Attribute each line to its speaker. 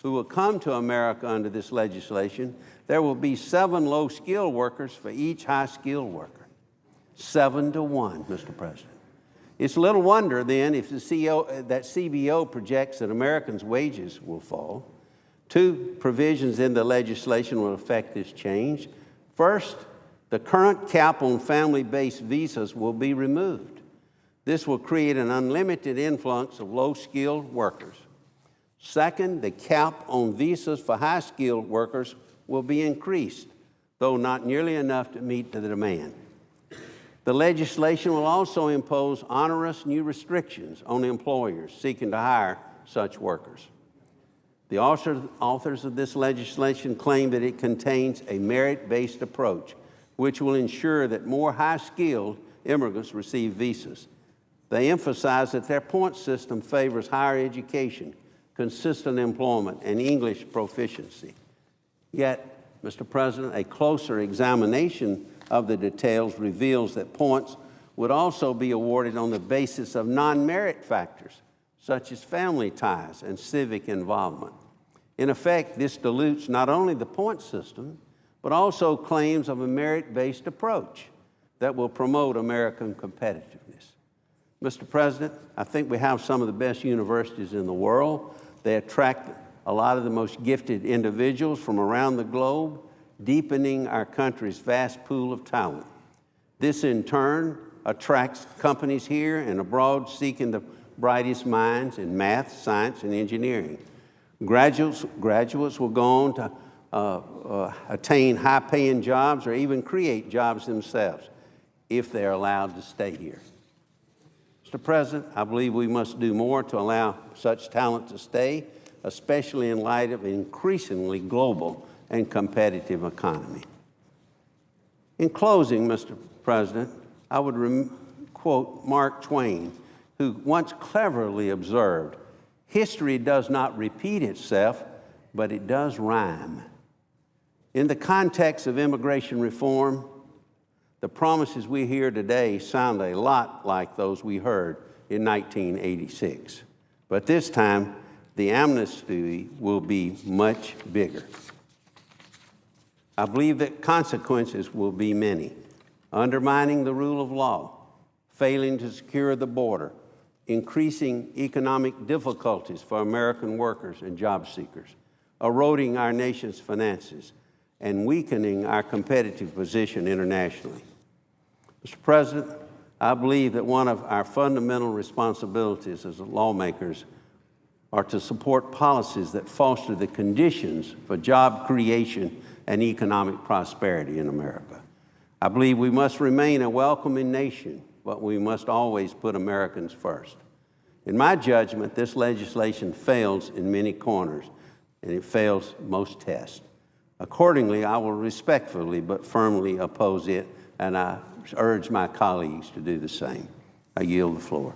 Speaker 1: who will come to America under this legislation, there will be 7 low-skilled workers for each high-skilled worker. 7 to 1, Mr. President. It's little wonder, then, if that CBO projects that Americans' wages will fall. 2 provisions in the legislation will affect this change. First, the current cap on family-based visas will be removed. This will create an unlimited influx of low-skilled workers. Second, the cap on visas for high-skilled workers will be increased, though not nearly enough to meet the demand. The legislation will also impose onerous new restrictions on employers seeking to hire such workers. The authors of this legislation claim that it contains a merit-based approach, which will ensure that more high-skilled immigrants receive visas. They emphasize that their point system favors higher education, consistent employment, and English proficiency. Yet, Mr. President, a closer examination of the details reveals that points would also be awarded on the basis of non-merit factors, such as family ties and civic involvement. In effect, this dilutes not only the point system, but also claims of a merit-based approach that will promote American competitiveness. Mr. President, I think we have some of the best universities in the world. They attract a lot of the most gifted individuals from around the globe, deepening our country's vast pool of talent. This, in turn, attracts companies here and abroad seeking the brightest minds in math, science, and engineering. Graduates will go on to attain high-paying jobs or even create jobs themselves if they're allowed to stay here. Mr. President, I believe we must do more to allow such talent to stay, especially in light of an increasingly global and competitive economy. In closing, Mr. President, I would quote Mark Twain, who once cleverly observed, "History does not repeat itself, but it does rhyme." In the context of immigration reform, the promises we hear today sound a lot like those we heard in 1986. But this time, the amnesty will be much bigger. I believe that consequences will be many: undermining the rule of law, failing to secure the border, increasing economic difficulties for American workers and job seekers, eroding our nation's finances, and weakening our competitive position internationally. Mr. President, I believe that one of our fundamental responsibilities as lawmakers are to support policies that foster the conditions for job creation and economic prosperity in America. I believe we must remain a welcoming nation, but we must always put Americans first. In my judgment, this legislation fails in many corners, and it fails most tests. Accordingly, I will respectfully but firmly oppose it, and I urge my colleagues to do the same. I yield the floor.